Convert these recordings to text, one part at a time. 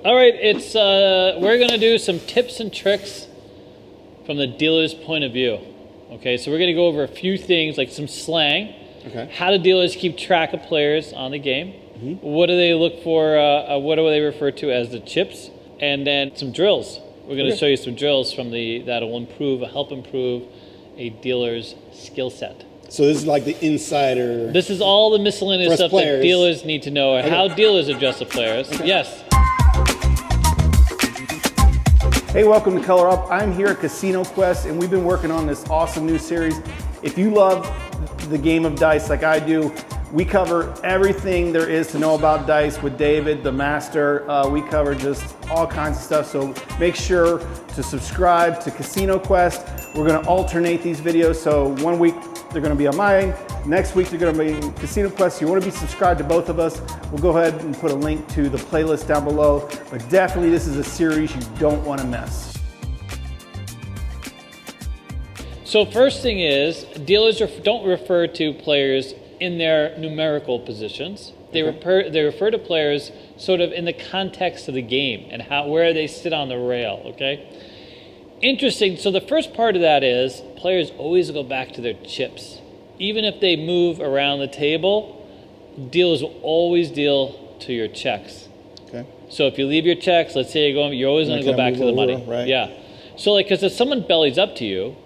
All right, it's we're gonna do some tips and tricks from the dealer's point of view. Okay, so we're gonna go over a few things like some slang. Okay. How do dealers keep track of players on the game? Mm-hmm. What do they look for? What do they refer to as the chips? And then some drills. We're gonna show you some drills from that'll help improve a dealer's skill set. So this is like the insider. This is all the miscellaneous stuff players. that dealers need to know, and how dealers adjust the players. Okay. Yes. Hey, welcome to Color Up. I'm here at Casino Quest, and we've been working on this awesome new series. If you love the game of dice like I do, we cover everything there is to know about dice with David, the master. We cover just all kinds of stuff, so make sure to subscribe to Casino Quest. We're gonna alternate these videos, so one week they're gonna be on mine, next week they're gonna be in Casino Quest. You wanna be subscribed to both of us, we'll go ahead and put a link to the playlist down below, but definitely this is a series you don't wanna miss. So first thing is, dealers don't refer to players in their numerical positions. They refer to players sort of in the context of the game and where they sit on the rail, okay? Interesting, so the first part of that is players always go back to their chips. Even if they move around the table, dealers will always deal to your checks. Okay. So if you leave your checks, let's say you're always gonna go back to the money. Right. Yeah. So like, cause if someone bellies up to you,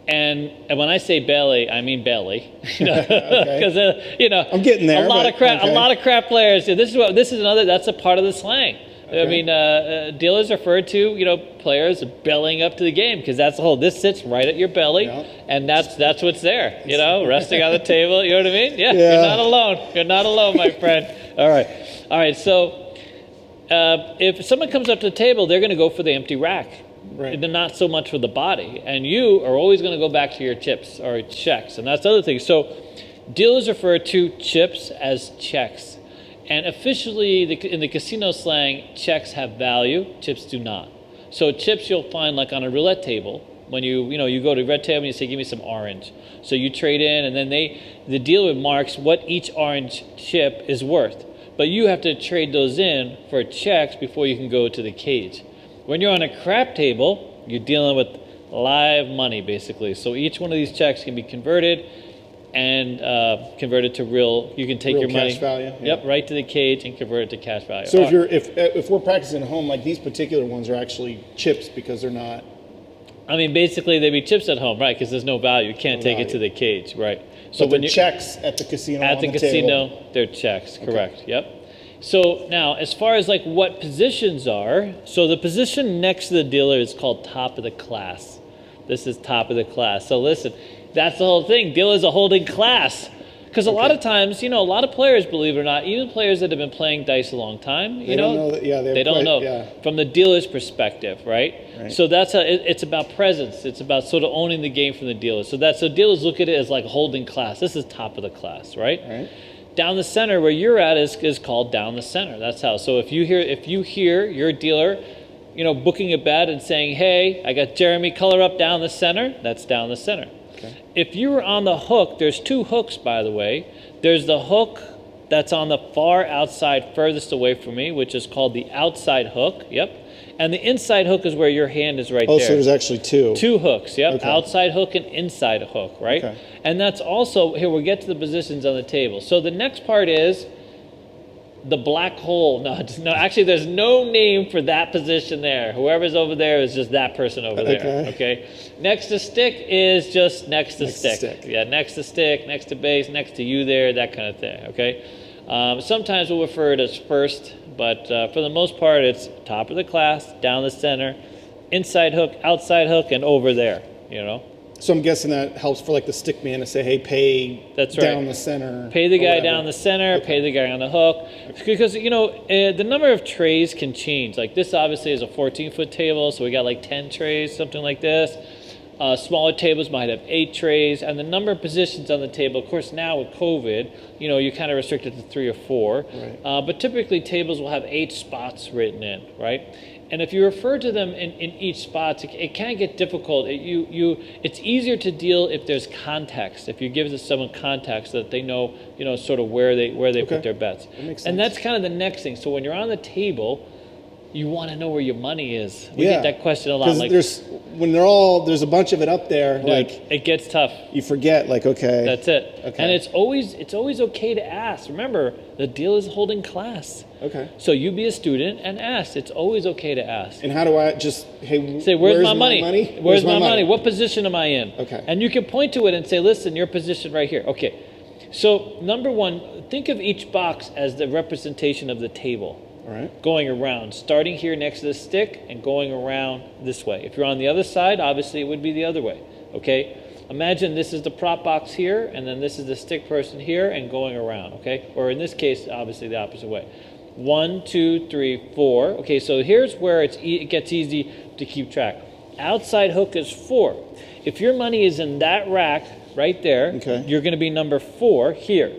and when I say belly, I mean belly, because I'm getting there. A lot of crap players. That's a part of the slang. Okay. I mean, dealers refer to players bellying up to the game because that's the whole. This sits right at your belly, and that's what's there. Resting on the table. You know what I mean? Yeah. You're not alone. You're not alone, my friend. All right. So if someone comes up to the table, they're going to go for the empty rack. Right. They're not so much for the body, and you are always going to go back to your chips or checks, and that's the other thing. So dealers refer to chips as checks, and officially in the casino slang, checks have value, chips do not. So chips you'll find like on a roulette table when you go to a roulette table and you say, give me some orange. So you trade in, and then the dealer marks what each orange chip is worth, but you have to trade those in for checks before you can go to the cage. When you're on a crap table, you're dealing with live money, basically. So each one of these checks can be converted and converted to real. You can take your money, cash value. Yep, right to the cage and convert it to cash value. So if we're practicing at home, like these particular ones are actually chips because they're not. I mean, basically they'd be chips at home, right? Because there's no value. You can't take it to the cage, right? So when checks at the casino. At the casino, they're checks. Correct. Okay. Yep. So now, as far as like what positions are, so the position next to the dealer is called top of the class. This is top of the class. So listen, that's the whole thing. Dealers are holding class. Because a lot of times, a lot of players, believe it or not, even players that have been playing dice a long time, they don't know. They don't know from the dealer's perspective, right? So that's it's about presence. It's about sort of owning the game from the dealer. So dealers look at it as like holding class. This is top of the class, right? Down the center where you're at is called down the center. That's how. So if you hear your dealer, booking a bet and saying, "Hey, I got Jeremy color up down the center," that's down the center. Okay. If you were on the hook, there's two hooks, by the way. There's the hook that's on the far outside, furthest away from me, which is called the outside hook. Yep. And the inside hook is where your hand is right there. Oh, so there's actually two. Two hooks, yep. Okay. Outside hook and inside hook, right? Okay. And that's also, here we'll get to the positions on the table. So the next part is the black hole. No, actually there's no name for that position there. Whoever's over there is just that person over there, okay? Next to stick is just next to stick. Yeah, next to stick, next to base, next to you there, that kind of thing, okay? Sometimes we'll refer it as first, but for the most part, it's top of the class, down the center, inside hook, outside hook, and over there, So I'm guessing that helps for like the stick man to say, hey, pay down the center. Pay the guy down the center, pay the guy on the hook. Because, the number of trays can change. Like this obviously is a 14-foot table, so we got like 10 trays, something like this. Smaller tables might have 8 trays, and the number of positions on the table, of course now with COVID, you're kind of restricted to 3 or 4, right. But typically tables will have 8 spots written in, right? And if you refer to them in each spot, it can get difficult. It's easier to deal if there's context. If you give someone context that they know, sort of where they put their bets. That makes sense. And that's kind of the next thing. So when you're on the table, you want to know where your money is. We get that question a lot. Like, there's a bunch of it up there. Dude, like it gets tough. You forget. Like, okay, that's it. Okay. And it's always okay to ask. Remember, the dealer is holding class. Okay. So you be a student and ask. It's always okay to ask. And how do I just say, where's my money? Where's my money? What position am I in? Okay. And you can point to it and say, listen, your position right here. Okay. So number one, think of each box as the representation of the table. All right. Going around, starting here next to the stick and going around this way. If you're on the other side, obviously it would be the other way. Okay. Imagine this is the prop box here, and then this is the stick person here, and going around. Okay. Or in this case, obviously the opposite way. 1, 2, 3, 4. Okay. So here's where it gets easy to keep track. Outside hook is 4. If your money is in that rack right there, you're going to be number 4 here.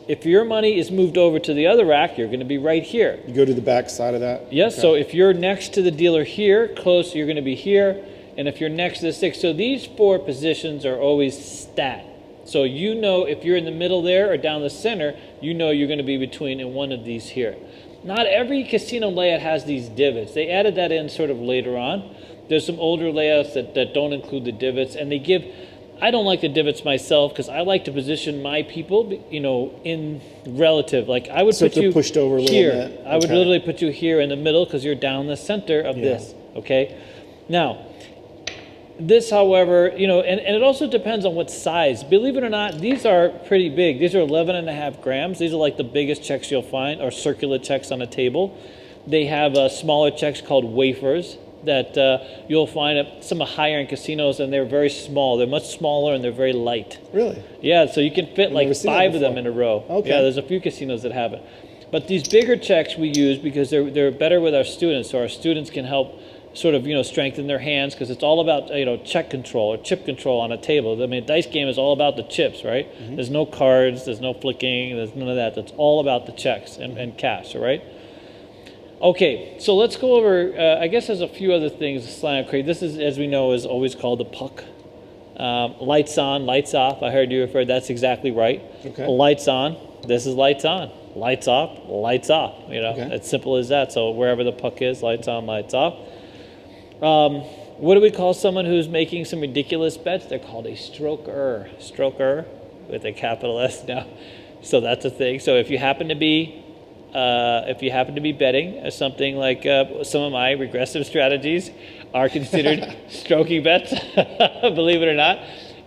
If your money is moved over to the other rack, you're going to be right here. You go to the back side of that? Yes, so if you're next to the dealer here, close, you're going to be here. And if you're next to the stick, so these 4 positions are always stat. So you know if you're in the middle there or down the center, you know you're going to be between in one of these here. Not every casino layout has these divots. They added that in sort of later on. There's some older layouts that don't include the divots, and they give... I don't like the divots myself because I like to position my people, in relative. Like I would put you pushed over a little here. bit. I would literally put you here in the middle because you're down the center of this. Okay. Now, this, however, and it also depends on what size. Believe it or not, these are pretty big. These are 11.5 grams. These are like the biggest checks you'll find, or circular checks on a table. They have smaller checks called wafers that you'll find at some higher end casinos, and they're very small. They're much smaller and they're very light. Really? Yeah, so you can fit like 5 of them in a row. Okay. Yeah, there's a few casinos that have it. But these bigger checks we use because they're better with our students, so our students can help sort of strengthen their hands, because it's all about check control or chip control on a table. I mean, a dice game is all about the chips, right? Mm-hmm. There's no cards, there's no flicking, there's none of that. That's all about the checks and cash, all right? Okay, so let's go over, I guess there's a few other things slang create. This is, as we know, is always called the puck. Lights on, lights off. I heard you refer, that's exactly right. Okay. Lights on, this is lights on. Lights off, lights off. It's simple as that. So wherever the puck is, lights on, lights off. What do we call someone who's making some ridiculous bets? They're called a stroker. Stroker with a capital S now. So that's a thing. So if you happen to be betting something like some of my regressive strategies are considered stroking bets, believe it or not.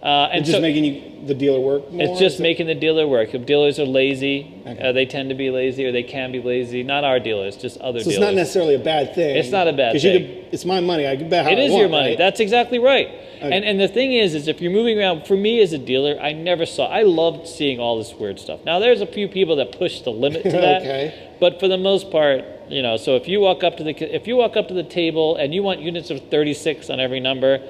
And just making the dealer work more? It's just making the dealer work. If dealers are lazy, they tend to be lazy, or they can be lazy. Not our dealers, just other dealers. So it's not necessarily a bad thing. It's not a bad thing. It's my money. I can bet how I want. It is your money. Right? That's exactly right. Okay. And the thing is if you're moving around, for me as a dealer, I loved seeing all this weird stuff. Now there's a few people that push the limit to that. Okay. But for the most part, so if you walk up to the table and you want units of 36 on every number,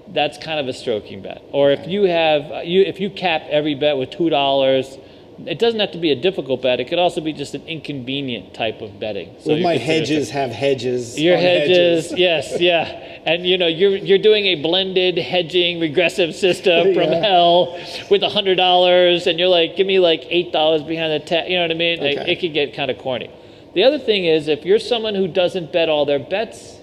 that's kind of a stroking bet. Or if you cap every bet with $2, it doesn't have to be a difficult bet. It could also be just an inconvenient type of betting. So well, my hedges have hedges. Your hedges, yes, yeah. And you're doing a blended hedging regressive system from hell with $100, and you're like, give me like $8 behind the tab. You know what I mean? Okay. It could get kind of corny. The other thing is, if you're someone who doesn't bet all their bets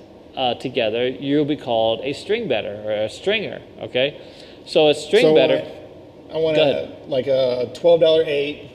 together, you'll be called a string better or a stringer. Okay, so a string better. I want like a $12 8.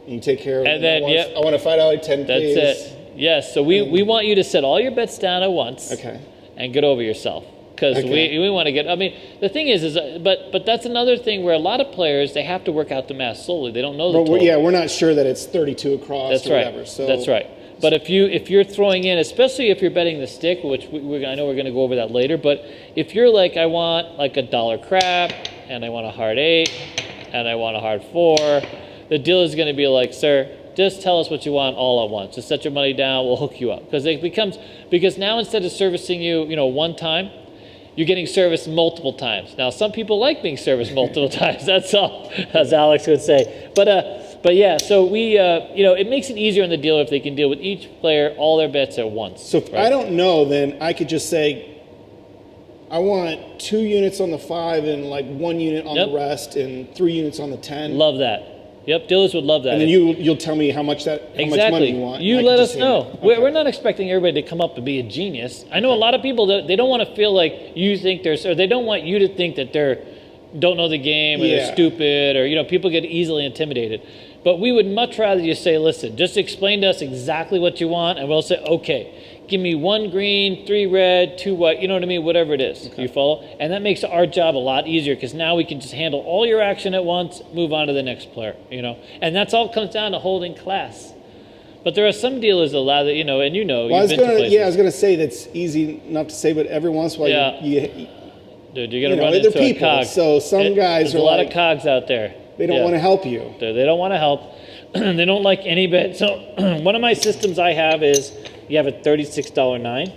You take care of it. And then I want a $5 10. That's it. Yes. So we want you to set all your bets down at once. Okay. And get over yourself, because we want to get. I mean, the thing is but that's another thing where a lot of players, they have to work out the math slowly. They don't know the total. We're not sure that it's 32 across. That's or right. Whatever. So that's right. But if you're throwing in, especially if you're betting the stick, which I know we're going to go over that later. But if you're like, I want like a $1 crap, and I want a hard 8, and I want a hard 4, the dealer's going to be like, sir, just tell us what you want all at once. Just set your money down. We'll hook you up. Because now instead of servicing you, one time, you're getting serviced multiple times. Now, some people like being serviced multiple times. That's all, as Alex would say. But yeah, so we, it makes it easier on the dealer if they can deal with each player, all their bets at once. So if I don't know, then I could just say, I want 2 units on the 5 and like 1 unit on the rest and 3 units on the 10. Love that. Yep, dealers would love that. And then you'll tell me how much money you want. You let us know. Okay. We're not expecting everybody to come up and be a genius. I know a lot of people that they don't want to feel like you think or they don't want you to think that don't know the game or they're stupid or people get easily intimidated. But we would much rather you say, listen, just explain to us exactly what you want, and we'll say, okay, give me 1 green, 3 red, 2 white, you know what I mean, whatever it is. Okay. You follow? And that makes our job a lot easier because now we can just handle all your action at once, move on to the next player, And that's all comes down to holding class. But there are some dealers that allow that, and well, you've been to places. Yeah, I was going to say that's easy enough to say, but every once in a while Dude, you're going to run into a cog. So some guys there's a lot of cogs out there. They don't want to help you. They don't want to help. They don't like any bet. So one of my systems I have is you have a $36 9,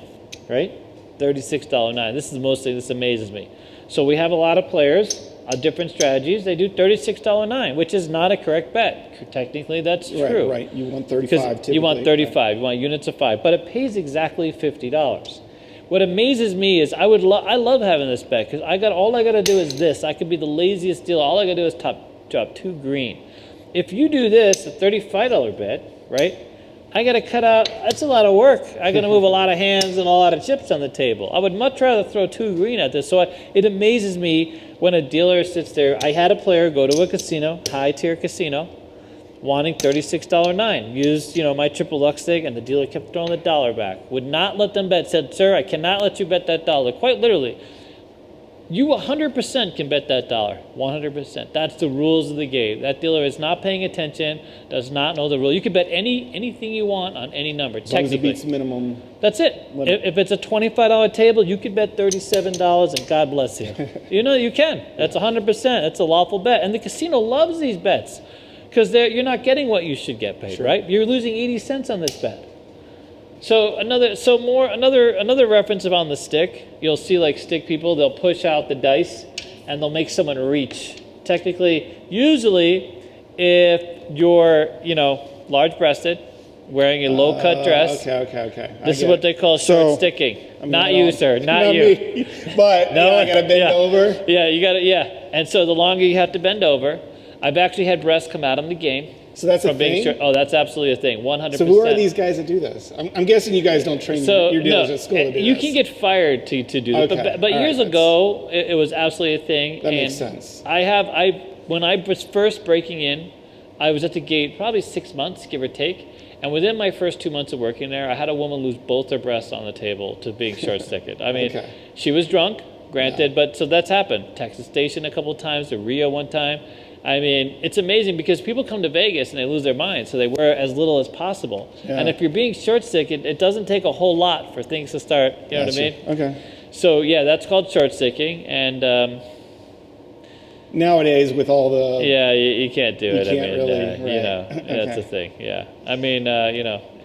right? $36 9. This amazes me. So we have a lot of players, different strategies. They do $36 9, which is not a correct bet. Technically, that's true. Right. You want 35 typically. You want 35. Right. You want units of 5. But it pays exactly $50. What amazes me is I love having this bet because all I got to do is this. I could be the laziest dealer. All I got to do is drop 2 green. If you do this, a $35 bet, right? I got to cut out, that's a lot of work. I got to move a lot of hands and a lot of chips on the table. I would much rather throw 2 green at this. So it amazes me when a dealer sits there. I had a player go to a casino, high-tier casino, wanting $36 9. Used, my triple luck stick, and the dealer kept throwing the dollar back. Would not let them bet. Said, sir, I cannot let you bet that dollar. Quite literally. You 100% can bet that dollar. 100%. That's the rules of the game. That dealer is not paying attention, does not know the rule. You can bet anything you want on any number. As long as it beats minimum. That's it. If it's a $25 table, you could bet $37 and God bless you. You can. That's 100%. That's a lawful bet. And the casino loves these bets because you're not getting what you should get paid, right? You're losing 80 cents on this bet. So another reference on the stick, you'll see like stick people, they'll push out the dice and they'll make someone reach. Technically, usually if you're, large-breasted, wearing a low-cut dress. Okay. This is what they call short sticking. Not you, sir. Not you. Me. But no, I got to bend over. Yeah, you got to, And so the longer you have to bend over, I've actually had breasts come out in the game. So that's a thing? Oh, that's absolutely a thing, 100%. So who are these guys that do this? I'm guessing you guys don't train your dealers at school to do this. You can get fired to do that. But years ago, it was absolutely a thing. That makes sense. When I was first breaking in, I was at the gate probably 6 months, give or take. And within my first 2 months of working there, I had a woman lose both her breasts on the table to being short-sticked. I mean, she was drunk, granted, but so that's happened. Texas Station a couple of times, to Rio one time. I mean, it's amazing because people come to Vegas and they lose their minds, so they wear as little as possible. Yeah. And if you're being short-sticked, it doesn't take a whole lot for things to start, you know what I mean? Okay. So, yeah, that's called short-sticking. And nowadays, with all the... Yeah, you can't do it. You can't really, that's the thing, yeah. I mean,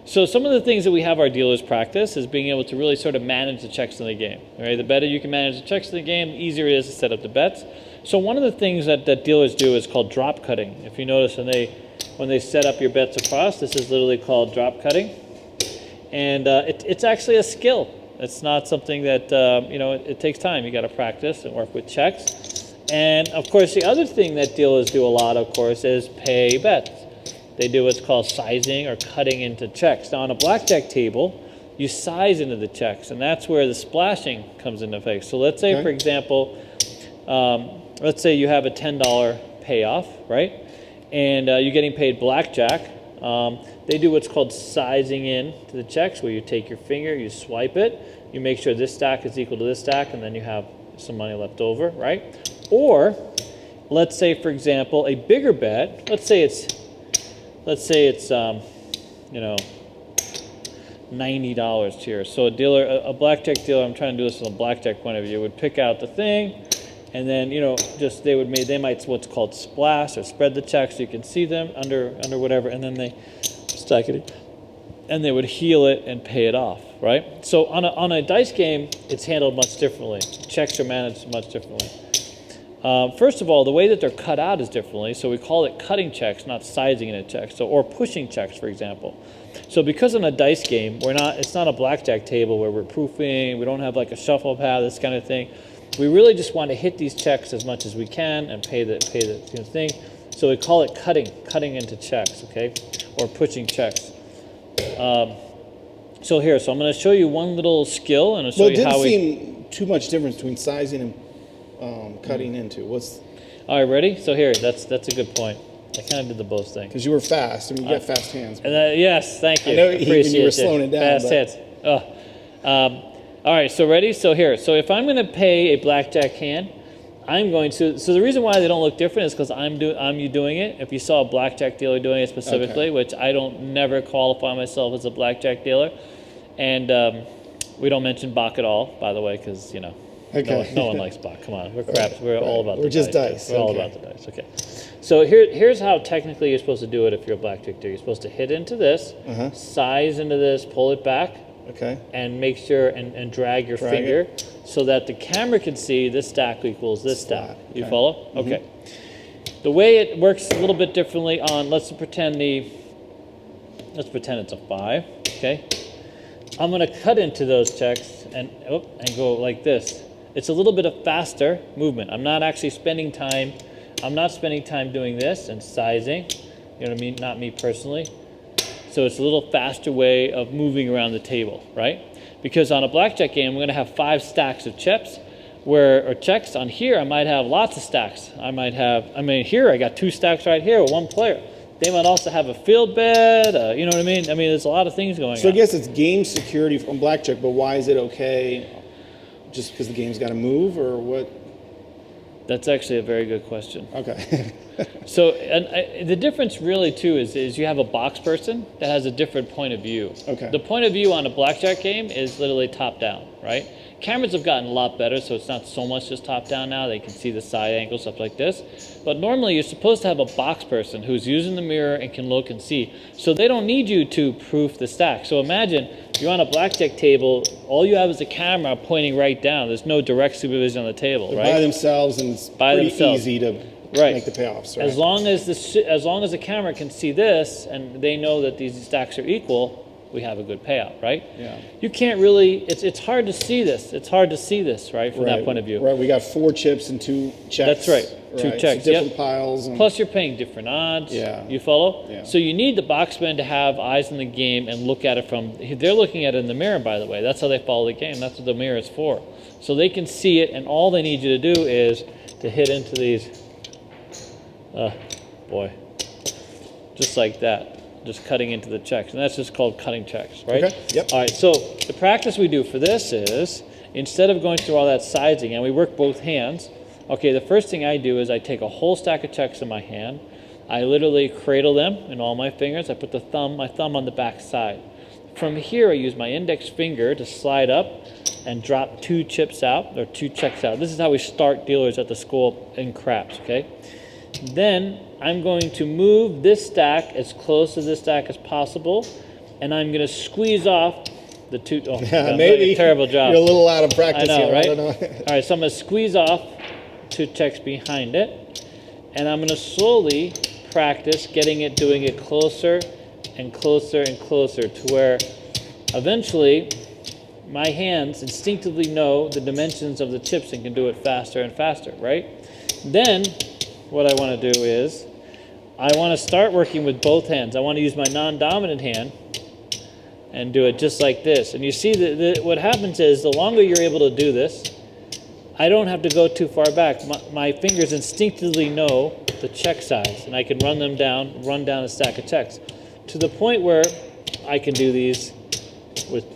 So some of the things that we have our dealers practice is being able to really sort of manage the checks in the game. Right? The better you can manage the checks in the game, the easier it is to set up the bets. So one of the things that dealers do is called drop cutting. If you notice when they set up your bets across, this is literally called drop cutting. And it's actually a skill. It's not something that, it takes time. You got to practice and work with checks. And of course, the other thing that dealers do a lot, of course, is pay bets. They do what's called sizing or cutting into checks. Now on a blackjack table, you size into the checks, and that's where the splashing comes into effect. So let's say, for example, let's say you have a $10 payoff, right? And you're getting paid blackjack. They do what's called sizing in to the checks, where you take your finger, you swipe it, you make sure this stack is equal to this stack, and then you have some money left over, right? Or let's say, for example, a bigger bet. Let's say it's $90 here. So a blackjack dealer, I'm trying to do this from a blackjack point of view, would pick out the thing, and then they might what's called splash or spread the checks so you can see them under whatever, and then they stack it, and they would heel it and pay it off, right? So on a dice game, it's handled much differently. Checks are managed much differently. First of all, the way that they're cut out is differently. So we call it cutting checks, not sizing in a check. So, or pushing checks, for example. So because in a dice game, it's not a blackjack table where we're proofing, we don't have like a shuffle pad, this kind of thing. We really just want to hit these checks as much as we can and pay the thing. So we call it cutting into checks, okay, or pushing checks. So here, so I'm going to show you one little skill, and I'll show you how we. It didn't seem too much difference between sizing and cutting into. All right, ready? So here, that's a good point. I kind of did the both things. Because you were fast, and you got fast hands. And yes, thank you. I know Appreciate you were slowing it down. Fast hands. All right, so ready? So here, so if I'm going to pay a blackjack hand, I'm going to. So the reason why they don't look different is because I'm doing it. If you saw a blackjack dealer doing it specifically, which I don't never qualify myself as a blackjack dealer, and we don't mention Bach at all, by the way, because no one likes Bach. Come on, we're craps. We're all about. We're just dice. We're all about the dice. Okay. So here's how technically you're supposed to do it if you're a blackjack dealer. You're supposed to hit into this, size into this, pull it back. Okay. And make sure and drag your finger so that the camera can see this stack equals this stack. You follow? Okay. The way it works a little bit differently on, let's pretend it's a 5. Okay. I'm going to cut into those checks and go like this. It's a little bit of faster movement. I'm not actually spending time. I'm not spending time doing this and sizing. You know what I mean? Not me personally. So it's a little faster way of moving around the table, right? Because on a blackjack game, we're going to have 5 stacks of chips, or checks. On here, I might have lots of stacks. Here I got 2 stacks right here with 1 player. They might also have a field bed. You know what I mean? There's a lot of things going on. So I guess it's game security from blackjack, but why is it okay? Just because the game's got to move, or what? That's actually a very good question. Okay. So, the difference really too is you have a box person that has a different point of view. Okay. The point of view on a blackjack game is literally top down, right? Cameras have gotten a lot better, so it's not so much just top down now. They can see the side angles, stuff like this. But normally you're supposed to have a box person who's using the mirror and can look and see. So they don't need you to proof the stack. So imagine you're on a blackjack table, all you have is a camera pointing right down. There's no direct supervision on the table, right? By themselves, and it's pretty easy to make the payoffs, right? As long as the camera can see this and they know that these stacks are equal, we have a good payout, right? Yeah. You can't really. It's hard to see this. It's hard to see this, right, from that point of view. Right. We got 4 chips and 2 checks. That's right. 2 checks. So different piles. And plus, you're paying different odds. Yeah. You follow? Yeah. So you need the boxman to have eyes in the game and look at it from. They're looking at it in the mirror, by the way. That's how they follow the game. That's what the mirror is for. So they can see it, and all they need you to do is to hit into these. Just like that. Just cutting into the checks, and that's just called cutting checks, right? Okay. Yep. All right, so the practice we do for this is, instead of going through all that sizing, and we work both hands, okay, the first thing I do is I take a whole stack of checks in my hand, I literally cradle them in all my fingers, I put my thumb on the back side. From here, I use my index finger to slide up and drop 2 chips out, or 2 checks out. This is how we start dealers at the school in craps, okay? Then I'm going to move this stack as close to this stack as possible, and I'm going to squeeze off the 2. Oh, yeah, maybe terrible job. You're a little out of practice I know, here. right? I don't know. All right, so I'm going to squeeze off 2 checks behind it, and I'm going to slowly practice doing it closer and closer and closer to where eventually my hands instinctively know the dimensions of the chips and can do it faster and faster, right? Then what I want to do is I want to start working with both hands. I want to use my non-dominant hand and do it just like this. And you see that what happens is the longer you're able to do this, I don't have to go too far back. My fingers instinctively know the check size, and I can run down a stack of checks to the point where I can do these with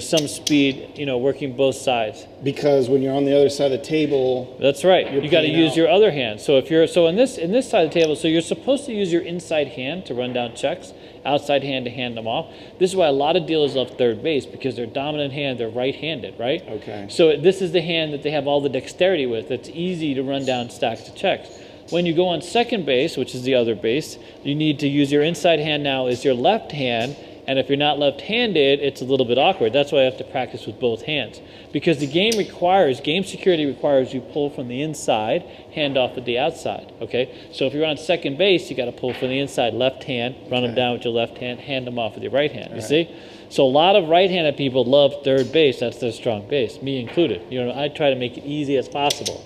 some speed, working both sides. Because when you're on the other side of the table, that's right. You got to use your other hand. So in this side of the table, so you're supposed to use your inside hand to run down checks, outside hand to hand them off. This is why a lot of dealers love third base, because their dominant hand, they're right-handed, right? Okay. So this is the hand that they have all the dexterity with. It's easy to run down stacks of checks. When you go on second base, which is the other base, you need to use your inside hand now as your left hand. And if you're not left-handed, it's a little bit awkward. That's why I have to practice with both hands. Because the game security requires you pull from the inside, hand off with the outside, okay? So if you're on second base, you got to pull from the inside, left hand, run them down with your left hand, hand them off with your right hand, you see? So a lot of right-handed people love third base. That's their strong base, me included. I try to make it easy as possible.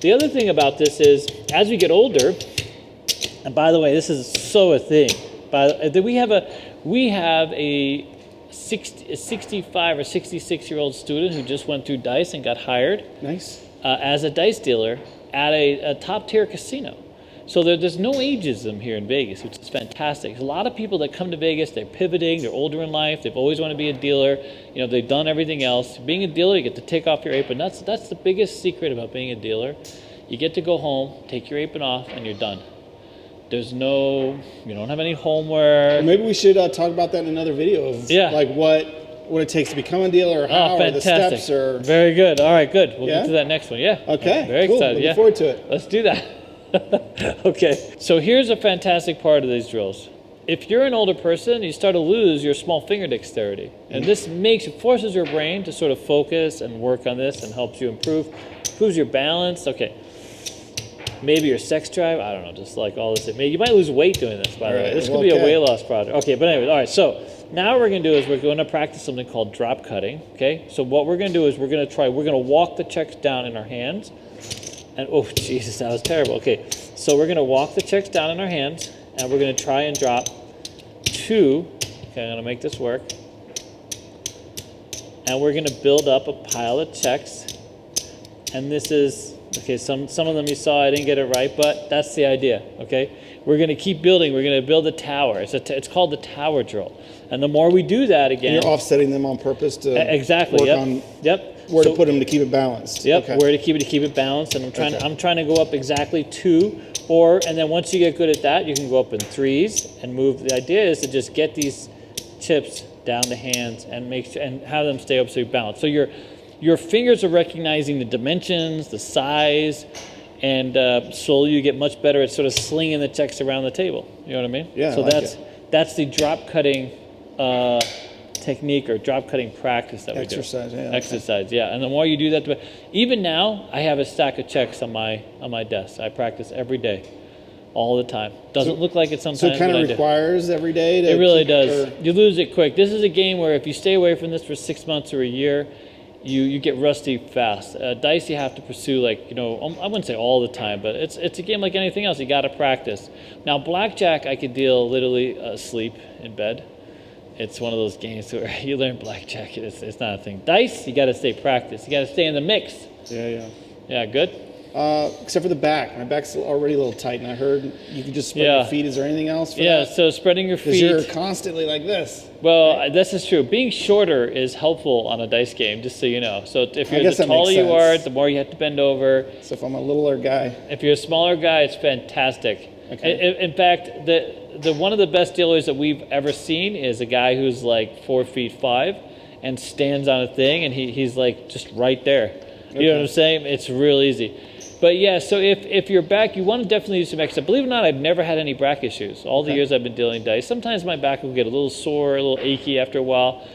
The other thing about this is, as we get older, and by the way, this is so a thing. We have a 65 or 66-year-old student who just went through dice and got hired. Nice. As a dice dealer at a top-tier casino. So there's no ageism here in Vegas, which is fantastic. There's a lot of people that come to Vegas, they're pivoting, they're older in life, they've always wanted to be a dealer, they've done everything else. Being a dealer, you get to take off your apron. That's the biggest secret about being a dealer. You get to go home, take your apron off, and you're done. You don't have any homework. Well, maybe we should talk about that in another video of like what it takes to become a to, or how, or the steps, or... Very good. All right, good. We'll get to that next one. Yeah. Okay. Very cool. excited. Looking forward to it. Let's do that. Okay. So here's a fantastic part of these drills. If you're an older person, you start to lose your small finger dexterity. And this forces your brain to sort of focus and work on this and helps you improves your balance. Okay. Maybe your sex drive. I don't know. Just like all this. You might lose weight doing this, by the way. This could be a weight loss project. Okay. But anyways, all right. So now what we're going to do is we're going to practice something called drop cutting. Okay. So what we're going to do is we're going to walk the checks down in our hands. And oh, Jesus, that was terrible. Okay. So we're going to walk the checks down in our hands and we're going to try and drop 2. Okay. I'm going to make this work. And we're going to build up a pile of checks. And this is, okay, some of them you saw, I didn't get it right, but that's the idea, okay? We're going to keep building. We're going to build a tower. It's called the tower drill. And the more we do that again... And you're offsetting them on purpose to exactly, work on where to put them to keep it balanced. Yep, okay. Where to keep it balanced. And I'm trying to go up exactly 2, and then once you get good at that, you can go up in 3s and move. The idea is to just get these chips down the hands and and have them stay up so you're balanced. So your fingers are recognizing the dimensions, the size, and slowly you get much better at sort of slinging the checks around the table. You know what I mean? Yeah. So that's the drop cutting technique or drop cutting practice that we do. Exercise, yeah. And the more you do that, even now I have a stack of checks on my desk. I practice every day, all the time. Doesn't look like it sometimes. So it kind of requires every day. It really does. You lose it quick. This is a game where if you stay away from this for 6 months or a year, you get rusty fast. Dice you have to pursue I wouldn't say all the time, but it's a game like anything else. You got to practice. Now blackjack I could deal literally asleep in bed. It's one of those games where you learn blackjack. It's not a thing. Dice you got to stay practiced. You got to stay in the mix. Yeah. Good. Except for the back. My back's already a little tight, and I heard you can just spread your feet. Is there anything else for that? So spreading your feet. Because you're constantly like this. Well, this is true. Being shorter is helpful on a dice game, just so you know. So if the taller you are, the more you have to bend over. So if I'm a littler guy. If you're a smaller guy, it's fantastic. Okay. In fact, the one of the best dealers that we've ever seen is a guy who's like 4'5" and stands on a thing, and he's like just right there. You know what I'm saying? It's real easy. But yeah, so if you're back, you want to definitely use some exercise. Believe it or not, I've never had any back issues. All the years I've been dealing dice. Sometimes my back will get a little sore, a little achy after a while.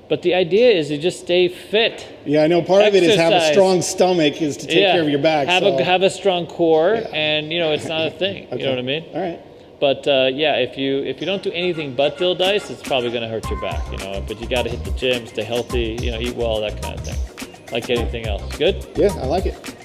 But the idea is to just stay fit. Yeah, I know part of it is have a strong stomach is to take care of your back. Have a strong core, and it's not a thing. You know what I mean? All right. But if you don't do anything but deal dice, it's probably going to hurt your back. But you got to hit the gym, stay healthy, eat well, that kind of thing. Like anything else. Good? Yeah, I like it.